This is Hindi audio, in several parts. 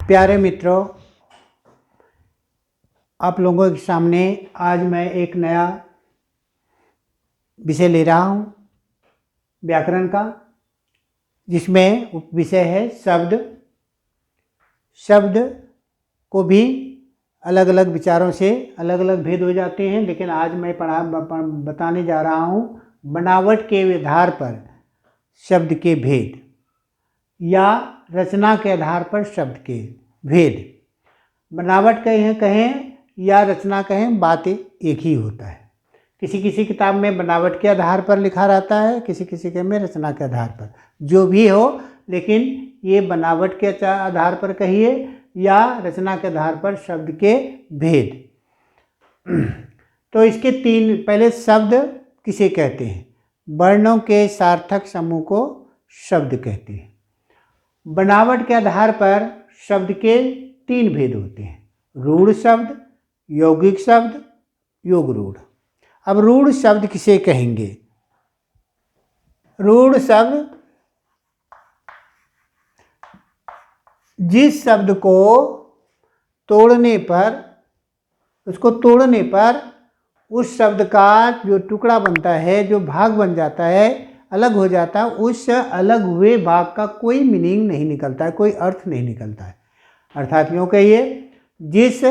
प्यारे मित्रों, आप लोगों के सामने आज मैं एक नया विषय ले रहा हूँ व्याकरण का, जिसमें विषय है शब्द। शब्द को भी अलग अलग विचारों से अलग अलग भेद हो जाते हैं, लेकिन आज मैं बताने जा रहा हूँ बनावट के आधार पर शब्द के भेद या रचना के आधार पर शब्द के भेद। बनावट कहें या रचना कहें, बात एक ही होता है। किसी किसी किताब में बनावट के आधार पर लिखा रहता है, किसी किसी के में रचना के आधार पर। जो भी हो, लेकिन ये बनावट के आधार पर कहिए या रचना के आधार पर शब्द के भेद। तो इसके तीन, पहले शब्द किसे कहते हैं? वर्णों के सार्थक समूह को शब्द कहते हैं। बनावट के आधार पर शब्द के तीन भेद होते हैं: रूढ़ शब्द, यौगिक शब्द, योग रूढ़। अब रूढ़ शब्द किसे कहेंगे? रूढ़ शब्द जिस शब्द को तोड़ने पर, उसको तोड़ने पर उस शब्द का जो टुकड़ा बनता है, जो भाग बन जाता है, अलग हो जाता है, उस अलग हुए भाग का कोई मीनिंग नहीं निकलता है, कोई अर्थ नहीं निकलता है। अर्थात यूँ कहिए, जिस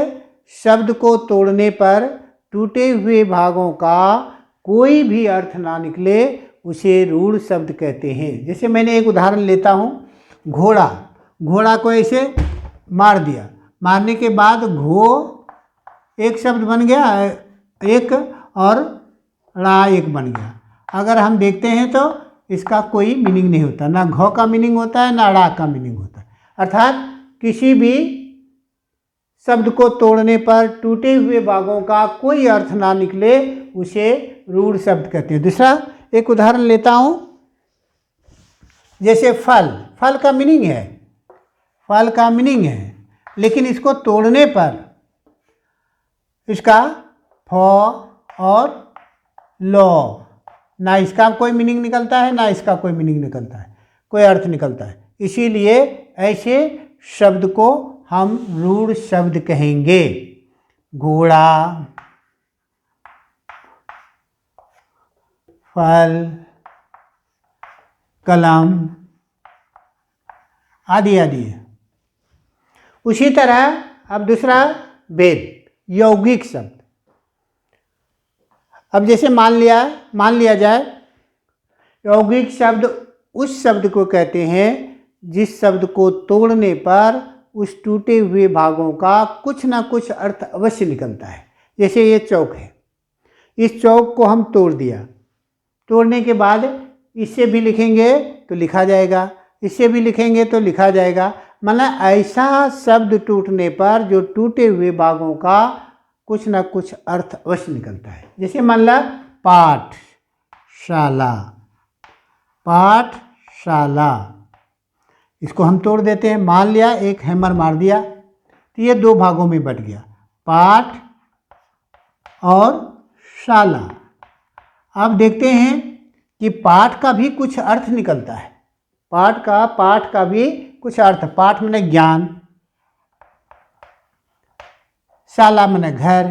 शब्द को तोड़ने पर टूटे हुए भागों का कोई भी अर्थ ना निकले, उसे रूढ़ शब्द कहते हैं। जैसे मैंने एक उदाहरण लेता हूँ, घोड़ा को ऐसे मार दिया, मारने के बाद घो एक शब्द बन गया, एक, और ड़ा एक बन गया। अगर हम देखते हैं तो इसका कोई मीनिंग नहीं होता, ना घो का मीनिंग होता है, ना ड़ा का मीनिंग होता है। अर्थात किसी भी शब्द को तोड़ने पर टूटे हुए भागों का कोई अर्थ ना निकले, उसे रूढ़ शब्द कहते हैं। दूसरा एक उदाहरण लेता हूँ, जैसे फल का मीनिंग है, फल का मीनिंग है, लेकिन इसको तोड़ने पर इसका फ और लो, ना इसका कोई मीनिंग निकलता है, ना इसका कोई मीनिंग निकलता है, कोई अर्थ निकलता है। इसीलिए ऐसे शब्द को हम रूढ़ शब्द कहेंगे। घोड़ा, फल, कलम आदि आदि। उसी तरह अब दूसरा भेद, यौगिक शब्द। अब जैसे मान लिया जाए, यौगिक शब्द उस शब्द को कहते हैं जिस शब्द को तोड़ने पर उस टूटे हुए भागों का कुछ ना कुछ अर्थ अवश्य निकलता है। जैसे ये चौक है, इस चौक को हम तोड़ दिया, तोड़ने के बाद इससे भी लिखेंगे तो लिखा जाएगा, इससे भी लिखेंगे तो लिखा जाएगा। मतलब ऐसा शब्द टूटने पर जो टूटे हुए भागों का कुछ ना कुछ अर्थ अवश्य निकलता है। जैसे मान ला पाठशाला, इसको हम तोड़ देते हैं। मान लिया एक हैमर मार दिया तो ये दो भागों में बट गया, पाठ और शाला। अब देखते हैं कि पाठ का भी कुछ अर्थ निकलता है, पाठ का भी कुछ अर्थ। पाठ माने ज्ञान, शाला माने घर,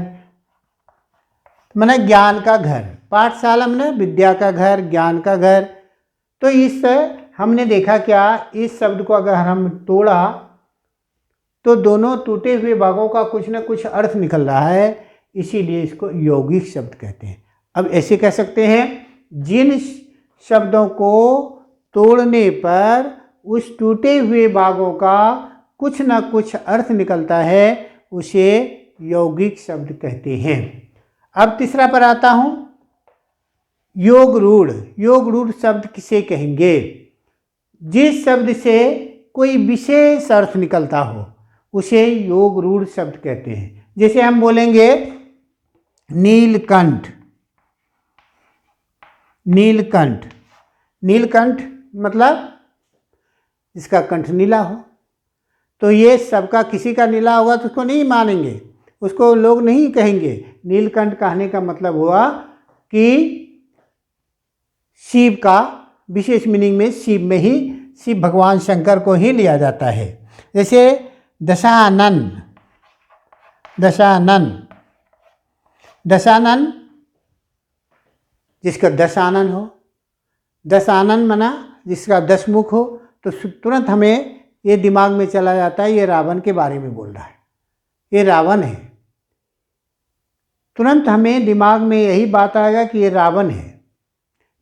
माने ज्ञान का घर। पाठशाला माने विद्या का घर, ज्ञान का घर। तो इस हमने देखा क्या, इस शब्द को अगर हम तोड़ा तो दोनों टूटे हुए भागों का कुछ ना कुछ अर्थ निकल रहा है, इसीलिए इसको यौगिक शब्द कहते हैं। अब ऐसे कह सकते हैं, जिन शब्दों को तोड़ने पर उस टूटे हुए भागों का कुछ ना कुछ अर्थ निकलता है, उसे यौगिक शब्द कहते हैं। अब तीसरा पर आता हूँ, योग रूढ़ शब्द किसे कहेंगे? जिस शब्द से कोई विशेष अर्थ निकलता हो, उसे योग रूढ़ शब्द कहते हैं। जैसे हम बोलेंगे नीलकंठ मतलब जिसका कंठ नीला हो। तो ये सबका, किसी का नीला होगा तो उसको नहीं मानेंगे, उसको लोग नहीं कहेंगे। नीलकंठ कहने का मतलब हुआ कि शिव का विशेष मीनिंग में, शिव में ही, शिव भगवान शंकर को ही लिया जाता है। जैसे दशानन, दशानन, दशानन जिसका 10 आनन हो, 10 आनन मना जिसका 10 मुख हो, तो तुरंत हमें ये दिमाग में चला जाता है ये रावण के बारे में बोल रहा है, ये रावण है। तुरंत हमें दिमाग में यही बात आएगा कि ये रावण है।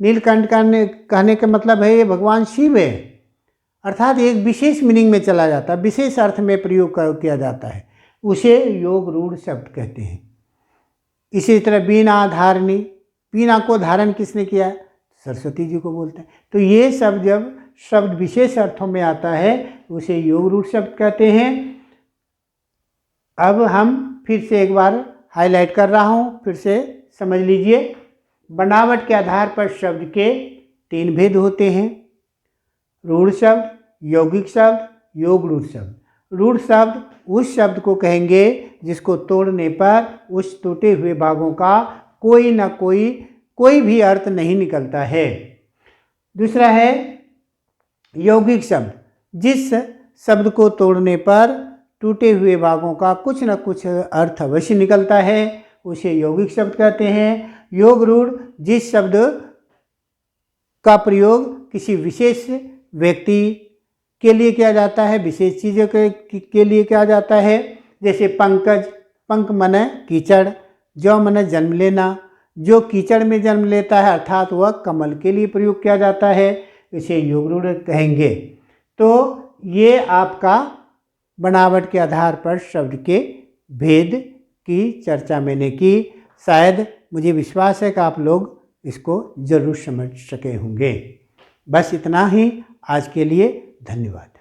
नीलकंठ कहने का मतलब है ये भगवान शिव है, अर्थात एक विशेष मीनिंग में चला जाता है, विशेष अर्थ में प्रयोग किया जाता है, उसे योग रूढ़ शब्द कहते हैं। इसी तरह बीना धारणी, बीना को धारण किसने किया? सरस्वती जी को बोलते हैं। तो ये सब जब शब्द विशेष अर्थों में आता है उसे योग रूढ़ शब्द कहते हैं। अब हम फिर से एक बार हाईलाइट कर रहा हूँ, फिर से समझ लीजिए। बनावट के आधार पर शब्द के 3 भेद होते हैं, रूढ़ शब्द, यौगिक शब्द, योग रूढ़ शब्द। रूढ़ शब्द उस शब्द को कहेंगे जिसको तोड़ने पर उस टूटे हुए भागों का कोई ना कोई भी अर्थ नहीं निकलता है। दूसरा है यौगिक शब्द, जिस शब्द को तोड़ने पर टूटे हुए भागों का कुछ न कुछ अर्थ अवश्य निकलता है, उसे यौगिक शब्द कहते हैं। योग रूढ़ जिस शब्द का प्रयोग किसी विशेष व्यक्ति के लिए किया जाता है, विशेष चीज़ों के लिए किया जाता है, जैसे पंकज, पंक मने कीचड़, जौ मने जन्म लेना, जो कीचड़ में जन्म लेता है अर्थात वह कमल के लिए प्रयोग किया जाता है, इसे योग रूढ़ कहेंगे। तो ये आपका बनावट के आधार पर शब्द के भेद की चर्चा मैंने की। शायद मुझे विश्वास है कि आप लोग इसको ज़रूर समझ सके होंगे। बस इतना ही आज के लिए, धन्यवाद।